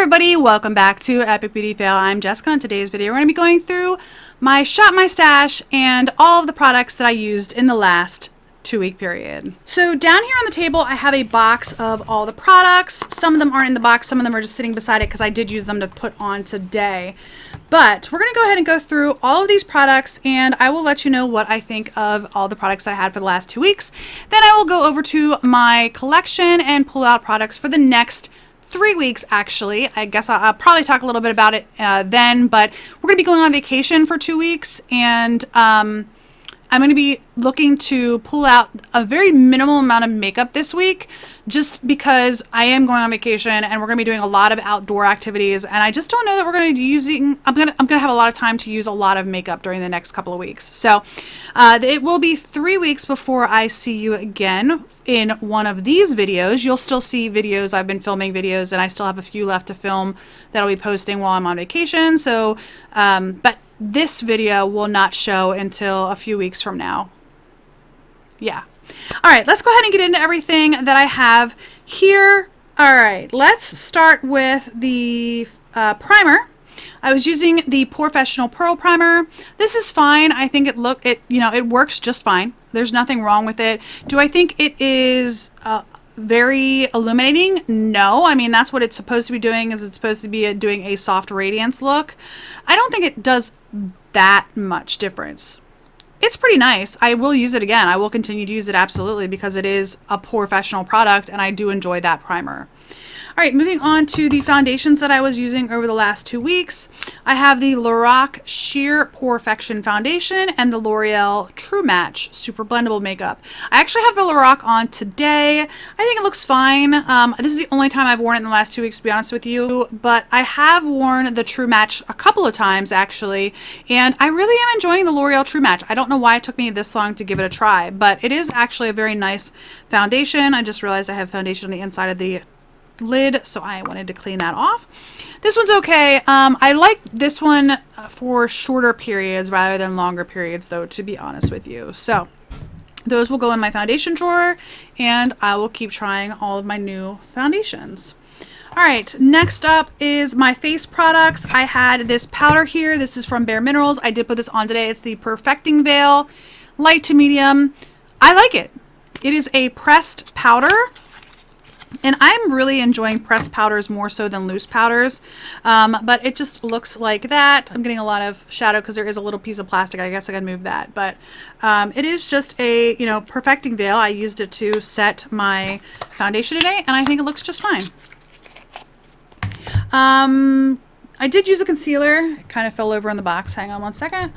everybody, welcome back to Epic Beauty Fail. I'm Jessica. In today's video we're going to be going through my Shop My Stash and all of the products that I used in the last 2-week period. So down here on the table I have a box of all the products. Some of them aren't in the box, some of them are just sitting beside it because I did use them to put on today. But we're going to go ahead and go through all of these products and I will let you know what I think of all the products I had for the last 2 weeks. Then I will go over to my collection and pull out products for the next 3 weeks, actually. I guess I'll probably talk a little bit about it then, but we're going to be going on vacation for 2 weeks, and I'm going to be looking to pull out a very minimal amount of makeup this week, just because I am going on vacation and we're going to be doing a lot of outdoor activities, and I just don't know that we're going to be using, I'm going to have a lot of time to use a lot of makeup during the next couple of weeks. So it will be 3 weeks before I see you again in one of these videos. You'll still see videos. I've been filming videos and I still have a few left to film that I'll be posting while I'm on vacation. So, but this video will not show until a few weeks from now. Yeah. All right, let's go ahead and get into everything that I have here. All right, let's start with the primer. I was using the Professional Pearl Primer. This is fine. I think it works just fine. There's nothing wrong with it. Do I think it is very illuminating? No. I mean, that's what it's supposed to be doing, is it's supposed to be doing a soft radiance look. I don't think it does that much difference. It's pretty nice. I will use it again. I will continue to use it, absolutely, because it is a professional product and I do enjoy that primer. All right, moving on to the foundations that I was using over the last 2 weeks. I have the Lorac Sheer Perfection Foundation and the L'Oreal True Match Super Blendable Makeup. I actually have the Lorac on today. I think it looks fine. This is the only time I've worn it in the last 2 weeks, to be honest with you, but I have worn the True Match a couple of times, actually, and I really am enjoying the L'Oreal True Match. I don't know why it took me this long to give it a try, but it is actually a very nice foundation. I just realized I have foundation on the inside of the lid, so I wanted to clean that off. This one's okay. I like this one for shorter periods rather than longer periods, though, to be honest with you. So those will go in my foundation drawer and I will keep trying all of my new foundations. All right, next up is my face products. I had this powder here. This is from Bare Minerals. I did put this on today. It's the Perfecting Veil, light to medium. I like it. It is a pressed powder. And I'm really enjoying pressed powders more so than loose powders, but it just looks like that. I'm getting a lot of shadow because there is a little piece of plastic. I guess I can move that, but it is just a, perfecting veil. I used it to set my foundation today, and I think it looks just fine. I did use a concealer. It kind of fell over in the box. Hang on one second.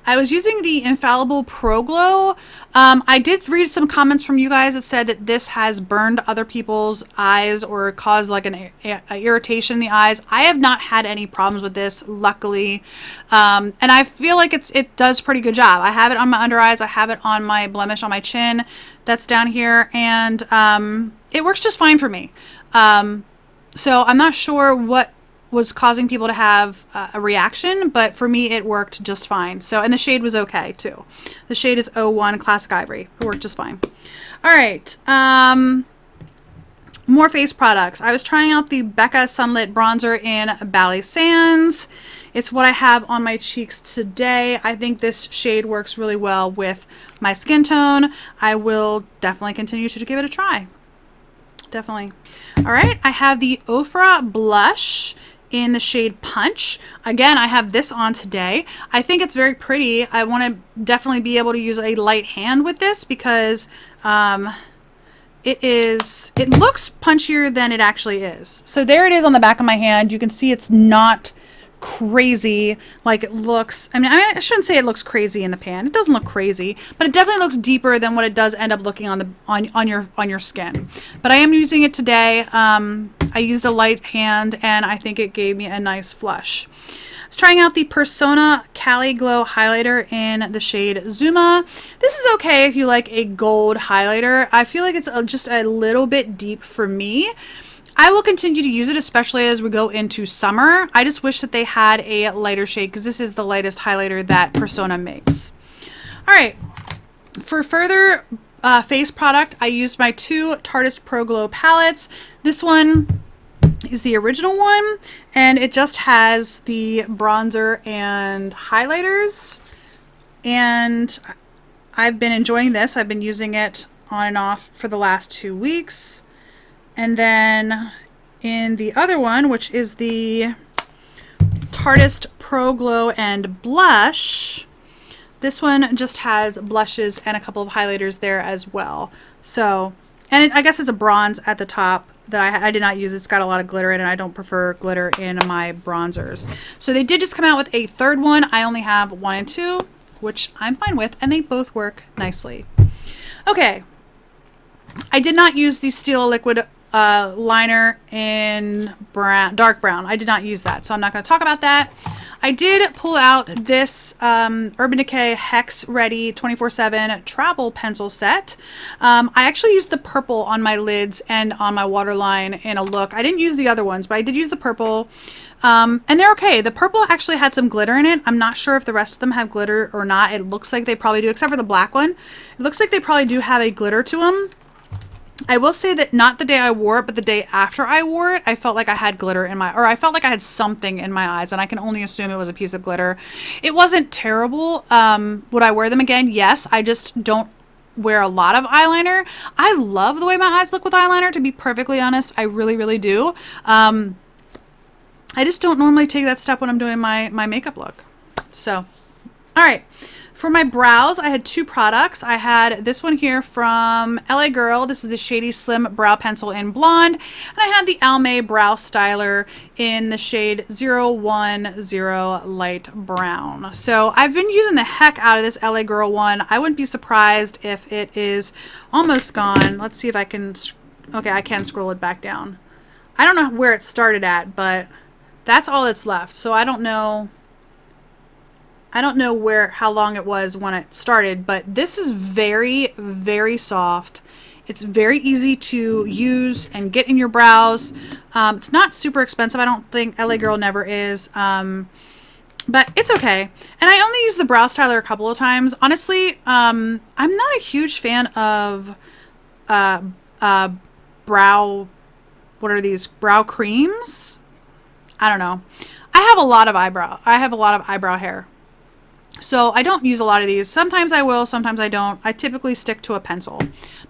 I was using the Infallible Pro Glow. I did read some comments from you guys that said that this has burned other people's eyes or caused like an irritation in the eyes. I have not had any problems with this, luckily. And I feel like it does a pretty good job. I have it on my under eyes. I have it on my blemish on my chin that's down here. And it works just fine for me. So I'm not sure what was causing people to have a reaction, but for me it worked just fine. So, and the shade was okay too. The shade is 01 Classic Ivory. It worked just fine. All right, more face products. I was trying out the Becca Sunlit Bronzer in Ballet Sands. It's what I have on my cheeks today. I think this shade works really well with my skin tone. I will definitely continue to give it a try. Definitely. All right, I have the Ofra Blush in the shade Punch. Again, I have this on today. I think it's very pretty. I want to definitely be able to use a light hand with this because it looks punchier than it actually is. So there it is on the back of my hand. You can see it's not crazy like it looks. I mean, I shouldn't say it looks crazy in the pan. It doesn't look crazy, but it definitely looks deeper than what it does end up looking on your skin. But I am using it today. I used a light hand and I think it gave me a nice flush. I was trying out the Persona Cali Glow highlighter in the shade Zuma. This is okay if you like a gold highlighter. I feel like it's just a little bit deep for me. I will continue to use it, especially as we go into summer. I just wish that they had a lighter shade because this is the lightest highlighter that Persona makes. All right, for further face product, I used my two Tarteist Pro Glow palettes. This one is the original one, and it just has the bronzer and highlighters. And I've been enjoying this. I've been using it on and off for the last 2 weeks. And then in the other one, which is the Tartist Pro Glow and Blush, this one just has blushes and a couple of highlighters there as well. So, and I guess it's a bronze at the top that I did not use. It's got a lot of glitter in it. I don't prefer glitter in my bronzers. So they did just come out with a third one. I only have 1 and 2, which I'm fine with, and they both work nicely. Okay, I did not use the Steel Liquid liner in dark brown. I did not use that, so I'm not going to talk about that. I did pull out this Urban Decay Hex Ready 24/7 travel pencil set. I actually used the purple on my lids and on my waterline in a look. I didn't use the other ones, but I did use the purple. And they're okay. The purple actually had some glitter in it. I'm not sure if the rest of them have glitter or not. It looks like they probably do, except for the black one. It looks like they probably do have a glitter to them. I will say that not the day I wore it, but the day after I wore it, I felt like I had glitter in my, or I felt like I had something in my eyes, and I can only assume it was a piece of glitter. It wasn't terrible. Would I wear them again? Yes. I just don't wear a lot of eyeliner. I love the way my eyes look with eyeliner, to be perfectly honest. I really, really do. I just don't normally take that step when I'm doing my makeup look. So, all right. For my brows, I had 2 products. I had this one here from LA Girl. This is the Shady Slim Brow Pencil in Blonde. And I had the Almay Brow Styler in the shade 010 Light Brown. So I've been using the heck out of this LA Girl one. I wouldn't be surprised if it is almost gone. Let's see if I can, okay, I can scroll it back down. I don't know where it started at, but that's all that's left. So I don't know how long it was when it started, but this is very, very soft. It's very easy to use and get in your brows. It's not super expensive. I don't think. LA Girl never is. But it's okay. And I only use the brow styler a couple of times. Honestly, I'm not a huge fan of what are these? Brow creams? I don't know. I have a lot of eyebrow hair. So I don't use a lot of these. Sometimes I will, sometimes I don't. I typically stick to a pencil.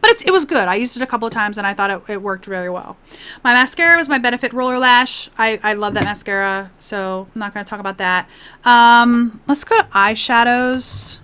But it was good. I used it a couple of times and I thought it worked very well. My mascara was my Benefit Roller Lash. I love that mascara, so I'm not going to talk about that. Let's go to eyeshadows.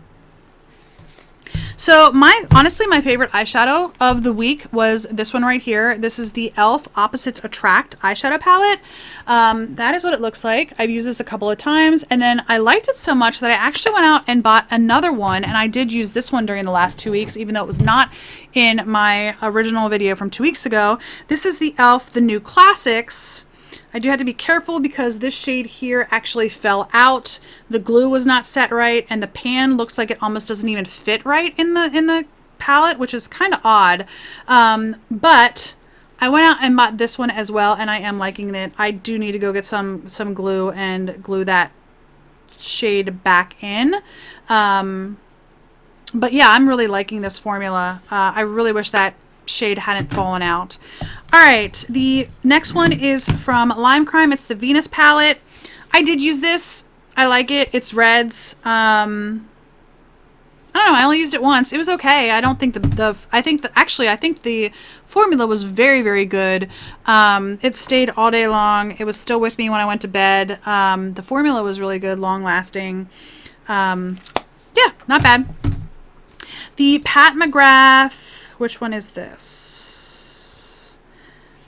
So honestly, my favorite eyeshadow of the week was this one right here. This is the e.l.f. Opposites Attract eyeshadow palette. That is what it looks like. I've used this a couple of times, and then I liked it so much that I actually went out and bought another one, and I did use this one during the last 2 weeks, even though it was not in my original video from 2 weeks ago. This is the e.l.f. The New Classics. I do have to be careful because this shade here actually fell out. The glue was not set right, and the pan looks like it almost doesn't even fit right in the palette, which is kind of odd. But I went out and bought this one as well, and I am liking it. I do need to go get some glue and glue that shade back in. But yeah, I'm really liking this formula. I really wish that shade hadn't fallen out. All right, the next one is from Lime Crime. It's the Venus palette. I did use this. I like it. It's reds. I don't know. I only used it once. It was okay. I don't think I think the formula was very, very good. It stayed all day long. It was still with me when I went to bed. The formula was really good, long lasting. Yeah, not bad. The Pat McGrath, which one is this?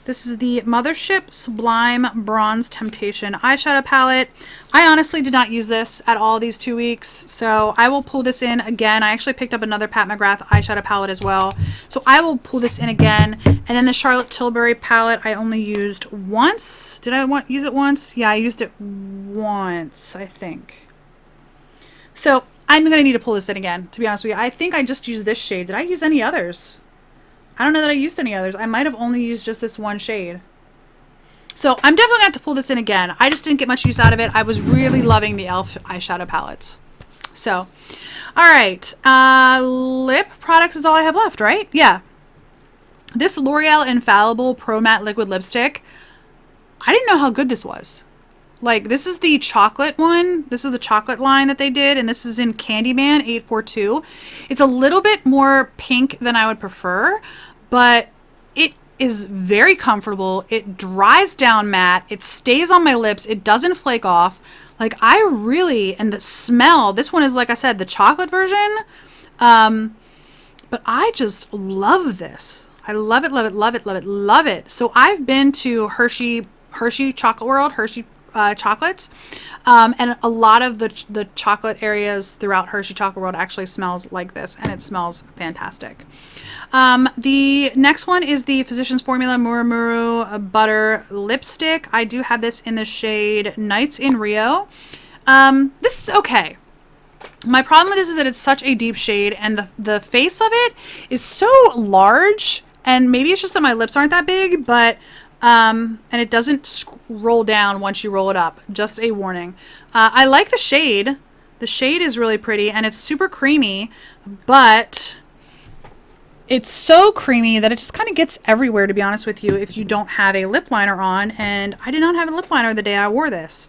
This is the Mothership Sublime Bronze Temptation eyeshadow palette. I honestly did not use this at all these 2 weeks, so I will pull this in again. I actually picked up another Pat McGrath eyeshadow palette as well, so I will pull this in again. And then the Charlotte Tilbury palette I only used once. Did I use it once? Yeah, I used it once, I think. So I'm going to need to pull this in again, to be honest with you. I think I just used this shade. Did I use any others? I don't know that I used any others. I might have only used just this one shade. So I'm definitely going to have to pull this in again. I just didn't get much use out of it. I was really loving the e.l.f. eyeshadow palettes. So, all right. Lip products is all I have left, right? Yeah. This L'Oreal Infallible Pro Matte Liquid Lipstick. I didn't know how good this was. Like, this is the chocolate one. This is the chocolate line that they did, and this is in Candyman 842. It's a little bit more pink than I would prefer, but it is very comfortable. It dries down matte. It stays on my lips. It doesn't flake off. Like, I really, and the smell, this one is, like I said, the chocolate version. But I just love this. I love it, love it, love it, love it, love it. So I've been to Hershey Chocolate World, Hershey chocolates, and a lot of the chocolate areas throughout Hershey Chocolate World actually smells like this, and it smells fantastic. The next one is the Physicians Formula Murumuru Butter Lipstick. I do have this in the shade Nights in Rio. This is okay. My problem with this is that it's such a deep shade, and the face of it is so large, and maybe it's just that my lips aren't that big, but and it doesn't roll down once you roll it up. Just a warning. I like the shade. The shade is really pretty, and it's super creamy, but it's so creamy that it just kind of gets everywhere, to be honest with you, if you don't have a lip liner on, and I did not have a lip liner the day I wore this.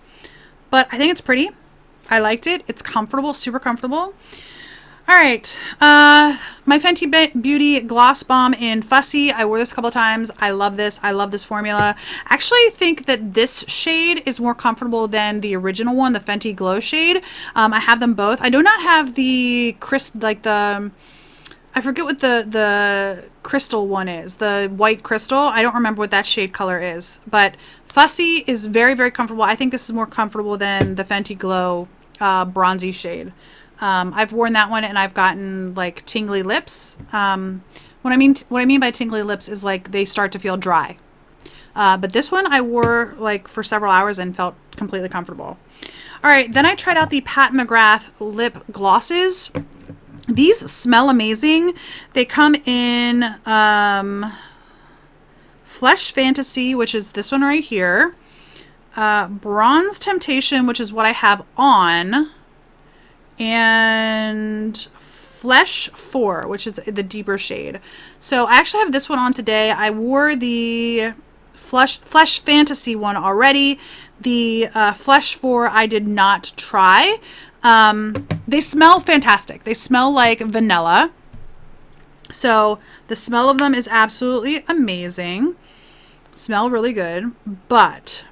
But I think it's pretty. I liked it. It's comfortable, super comfortable. All right, my Fenty Beauty Gloss Bomb in Fussy. I wore this a couple of times. I love this. I love this formula. Actually, I think that this shade is more comfortable than the original one, the Fenty Glow shade. I have them both. I do not have the I forget what the crystal one is, the white crystal. I don't remember what that shade color is, but Fussy is very, very comfortable. I think this is more comfortable than the Fenty Glow bronzy shade. I've worn that one and I've gotten like tingly lips. What I mean by tingly lips is like they start to feel dry. But this one I wore like for several hours and felt completely comfortable. All right, then I tried out the Pat McGrath lip glosses. These smell amazing. They come in Flesh Fantasy, which is this one right here. Bronze Temptation, which is what I have on. And Flesh 4, which is the deeper shade. So I actually have this one on today. I wore the Flesh Fantasy one already. The Flesh 4 I did not try. They smell fantastic. They smell like vanilla. So the smell of them is absolutely amazing. Smell really good. But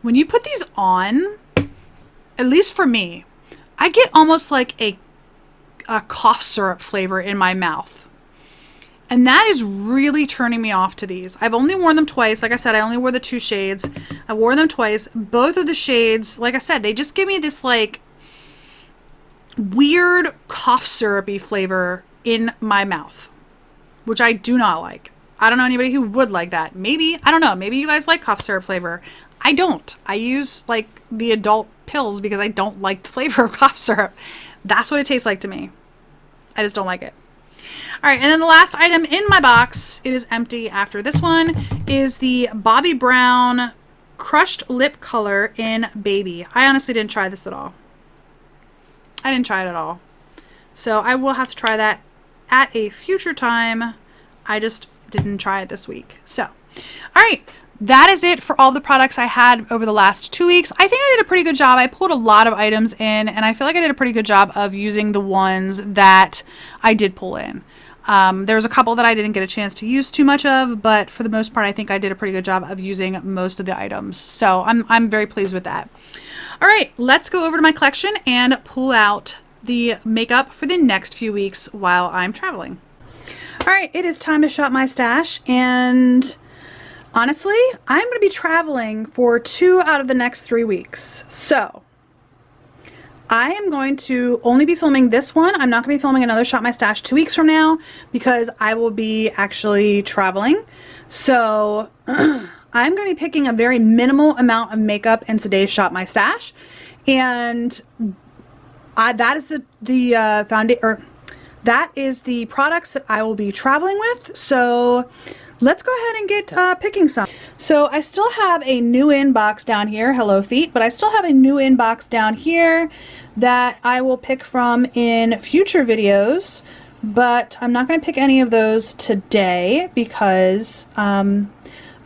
when you put these on, at least for me, I get almost like a cough syrup flavor in my mouth. And that is really turning me off to these. I've only worn them twice. Like I said, I only wore the 2 shades. I wore them twice. Both of the shades, like I said, they just give me this like weird cough syrupy flavor in my mouth, which I do not like. I don't know anybody who would like that. Maybe, I don't know. Maybe you guys like cough syrup flavor. I don't. I use like the adult pills because I don't like the flavor of cough syrup. That's what it tastes like to me. I just don't like it. All right, and then the last item in my box, it is empty after this one, is the Bobbi Brown Crushed Lip Color in Baby. I honestly didn't try this at all. I didn't try it at all. So I will have to try that at a future time. I just didn't try it this week. So, all right. That is it for all the products I had over the last 2 weeks. I think I did a pretty good job. I pulled a lot of items in, and I feel like I did a pretty good job of using the ones that I did pull in. There was a couple that I didn't get a chance to use too much of, but for the most part, I think I did a pretty good job of using most of the items. So I'm very pleased with that. All right, let's go over to my collection and pull out the makeup for the next few weeks while I'm traveling. All right, it is time to shop my stash, and honestly, I'm going to be traveling for 2 out of the next 3 weeks. So I am going to only be filming this one. I'm not going to be filming another Shop My Stash 2 weeks from now because I will be actually traveling. So I'm going to be picking a very minimal amount of makeup in today's Shop My Stash. And that is the foundation, or that is the products that I will be traveling with. So let's go ahead and get picking some. So I still have a new inbox down here. Hello feet. But I still have a new inbox down here that I will pick from in future videos. But I'm not going to pick any of those today because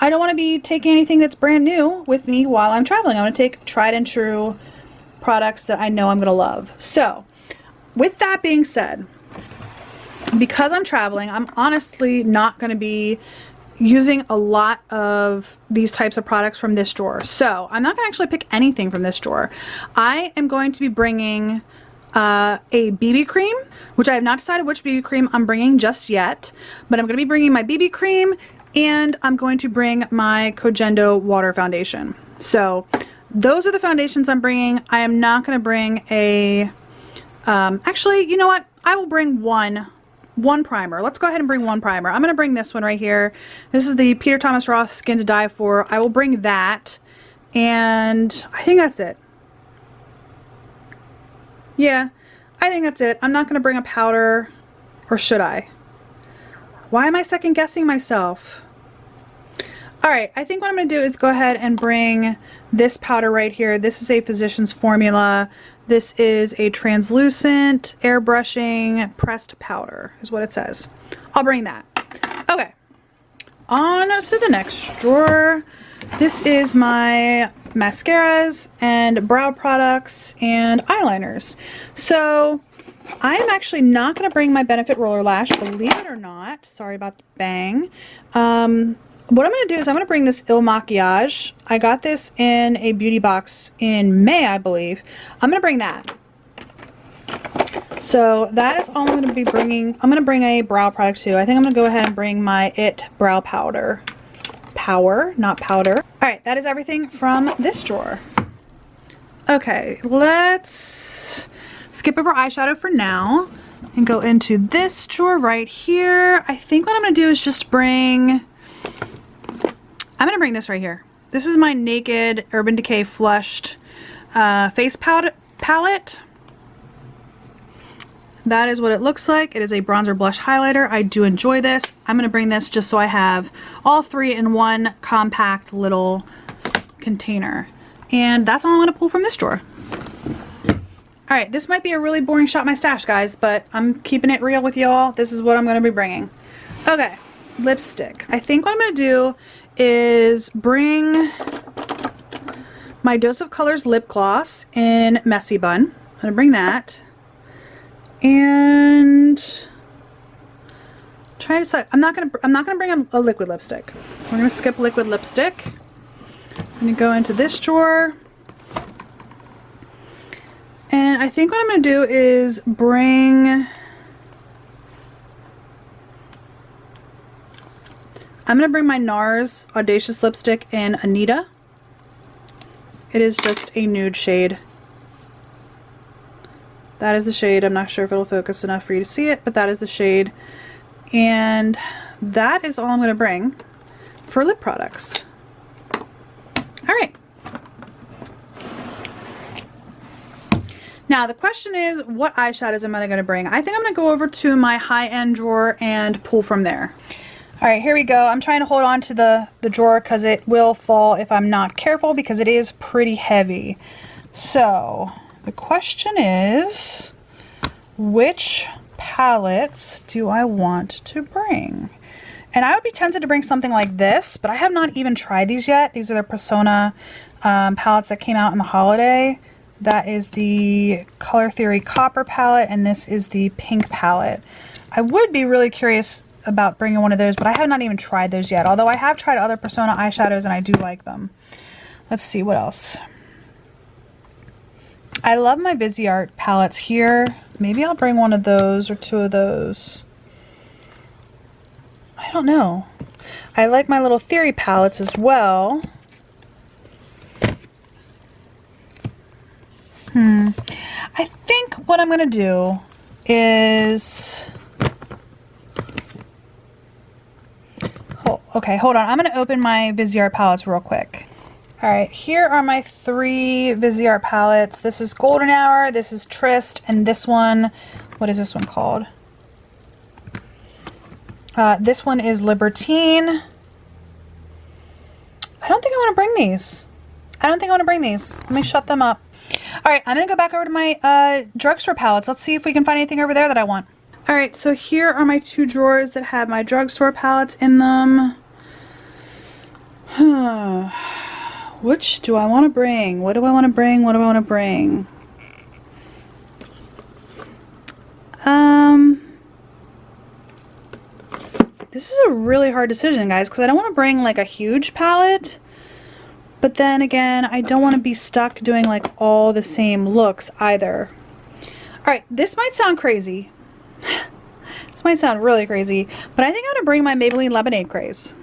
I don't want to be taking anything that's brand new with me while I'm traveling. I want to take tried and true products that I know I'm going to love. So, with that being said, because I'm traveling, I'm honestly not going to be using a lot of these types of products from this drawer. So I'm not going to actually pick anything from this drawer. I am going to be bringing a BB cream, which I have not decided which BB cream I'm bringing just yet, but I'm going to be bringing my BB cream, and I'm going to bring my Kogendo water foundation. So those are the foundations I'm bringing. I am not going to bring a, actually, you know what? I will bring one primer. Let's go ahead and bring one primer. I'm going to bring this one right here. This is the Peter Thomas Roth Skin to Die For. I will bring that, and I think that's it. Yeah, I think that's it. I'm not going to bring a powder, or should I? Why am I second guessing myself? Alright, I think what I'm going to do is go ahead and bring this powder right here. This is a Physicians Formula. This is a translucent airbrushing pressed powder is what it says. I'll bring that. Okay, on to the next drawer. This is my mascaras and brow products and eyeliners. So I am actually not going to bring my Benefit Roller Lash, believe it or not. Sorry about the bang. What I'm going to do is I'm going to bring this Il Makiage. I got this in a beauty box in May, I believe. I'm going to bring that. So that is all I'm going to be bringing. I'm going to bring a brow product too. I think I'm going to go ahead and bring my IT brow powder. Power, not powder. Alright, that is everything from this drawer. Okay, let's skip over eyeshadow for now and go into this drawer right here. I think what I'm going to do is just bring... I'm going to bring this right here. This is my Naked Urban Decay Flushed Face Palette. That is what it looks like. It is a bronzer blush highlighter. I do enjoy this. I'm going to bring this just so I have all three in one compact little container. And that's all I'm going to pull from this drawer. Alright, this might be a really boring Shop My Stash, guys, but I'm keeping it real with y'all. This is what I'm going to be bringing. Okay, lipstick. I think what I'm going to do is bring my Dose of Colors lip gloss in Messy Bun. I'm going to bring that. And try to decide. I'm not gonna bring a liquid lipstick. We're gonna skip liquid lipstick. I'm gonna go into this drawer. And I think what I'm gonna do is bring... I'm gonna bring my NARS Audacious lipstick in Anita. It is just a nude shade. That is the shade. I'm not sure if it'll focus enough for you to see it, but that is the shade. And that is all I'm going to bring for lip products. Alright. Now the question is, what eyeshadows am I going to bring? I think I'm going to go over to my high-end drawer and pull from there. Alright, here we go. I'm trying to hold on to the drawer because it will fall if I'm not careful, because it is pretty heavy. So... the question is, which palettes do I want to bring? And I would be tempted to bring something like this, but I have not even tried these yet. These are the Persona palettes that came out in the holiday. That is the Color Theory Copper palette, and this is the pink palette. I would be really curious about bringing one of those, but I have not even tried those yet. Although I have tried other Persona eyeshadows and I do like them. Let's see, what else? I love my Viseart palettes here. Maybe I'll bring one of those or two of those. I don't know. I like my little Theory palettes as well. I think what I'm going to do is... okay, hold on. I'm going to open my Viseart palettes real quick. Alright, here are my three Viseart palettes. This is Golden Hour, this is Tryst, and this one, what is this one called? This one is Libertine. I don't think I want to bring these. Let me shut them up. Alright, I'm going to go back over to my drugstore palettes. Let's see if we can find anything over there that I want. Alright, so here are my two drawers that have my drugstore palettes in them. Which do I want to bring? What do I want to bring? What do I want to bring? This is a really hard decision, guys, because I don't want to bring like a huge palette, but then again, I don't want to be stuck doing like all the same looks either. Alright, this might sound crazy. This might sound really crazy, but I think I'm going to bring my Maybelline Lemonade Craze.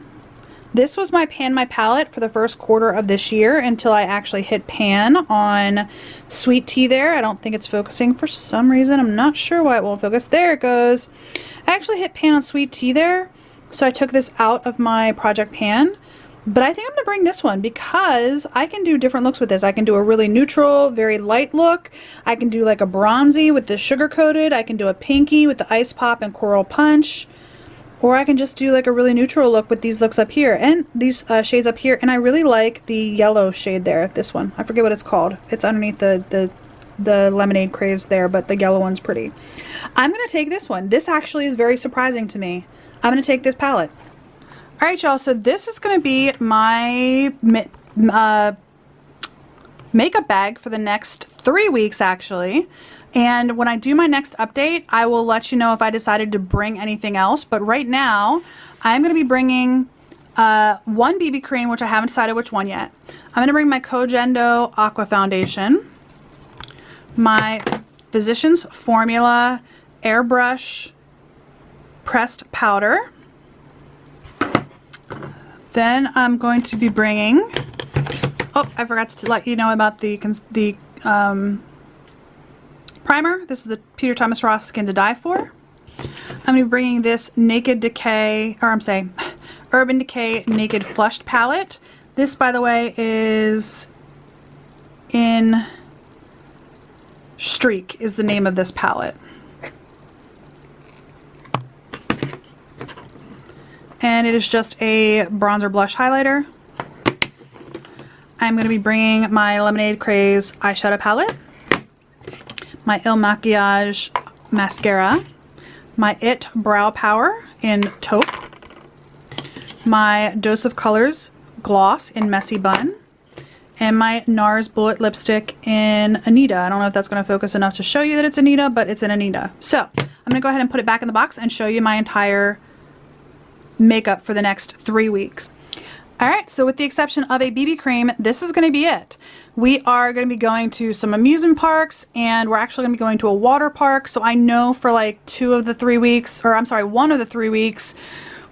This was my Pan My palette for the first quarter of this year until I actually hit pan on Sweet Tea there. I don't think it's focusing for some reason. I'm not sure why it won't focus. There it goes. I actually hit pan on Sweet Tea there, so I took this out of my Project Pan. But I think I'm going to bring this one because I can do different looks with this. I can do a really neutral, very light look. I can do like a bronzy with the sugar coated. I can do a pinky with the Ice Pop and Coral Punch. Or I can just do like a really neutral look with these looks up here and these shades up here. And I really like the yellow shade there, this one. I forget what it's called. It's underneath the Lemonade Craze there, but the yellow one's pretty. I'm going to take this one. This actually is very surprising to me. I'm going to take this palette. Alright, y'all, so this is going to be my makeup bag for the next 3 weeks, actually. And when I do my next update, I will let you know if I decided to bring anything else. But right now, I'm going to be bringing one BB cream, which I haven't decided which one yet. I'm going to bring my Kojendo Aqua Foundation, my Physicians Formula Airbrush Pressed Powder. Then I'm going to be bringing, oh, I forgot to let you know about the primer. This is the Peter Thomas Roth Skin to Die For. I'm going to be bringing this Naked Decay, or I'm saying Urban Decay Naked Flushed Palette. This, by the way, is in Streak is the name of this palette. And it is just a bronzer blush highlighter. I'm going to be bringing my Lemonade Craze eyeshadow palette, my Il Makiage mascara, my IT Brow Power in Taupe, my Dose of Colors gloss in Messy Bun, and my NARS Bullet lipstick in Anita. I don't know if that's going to focus enough to show you that it's Anita, but it's in Anita. So I'm going to go ahead and put it back in the box and show you my entire makeup for the next 3 weeks. Alright, so with the exception of a BB cream, this is going to be it. We are going to be going to some amusement parks, and we're actually going to be going to a water park. So I know for like 2 of the 3 weeks, or I'm sorry, 1 of the 3 weeks,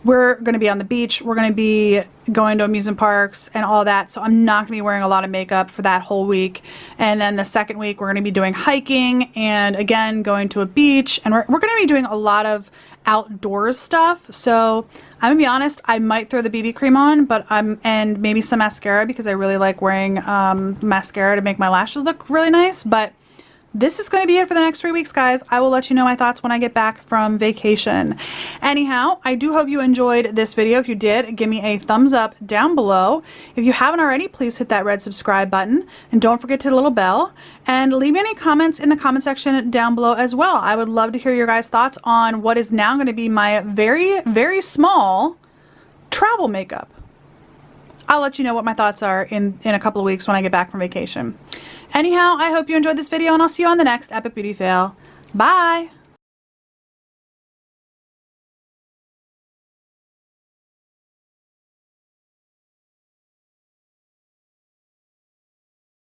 we're going to be on the beach. We're going to be going to amusement parks and all that. So I'm not going to be wearing a lot of makeup for that whole week. And then the second week, we're going to be doing hiking and again, going to a beach. And we're going to be doing a lot of outdoors stuff. So I'm gonna be honest, I might throw the BB cream on, but and maybe some mascara because I really like wearing mascara to make my lashes look really nice. But this is going to be it for the next 3 weeks, guys. I will let you know my thoughts when I get back from vacation. Anyhow, I do hope you enjoyed this video. If you did, give me a thumbs up down below. If you haven't already, please hit that red subscribe button. And don't forget to hit the little bell. And leave me any comments in the comment section down below as well. I would love to hear your guys' thoughts on what is now going to be my very, very small travel makeup. I'll let you know what my thoughts are in a couple of weeks when I get back from vacation. Anyhow, I hope you enjoyed this video, and I'll see you on the next Epic Beauty Fail. Bye!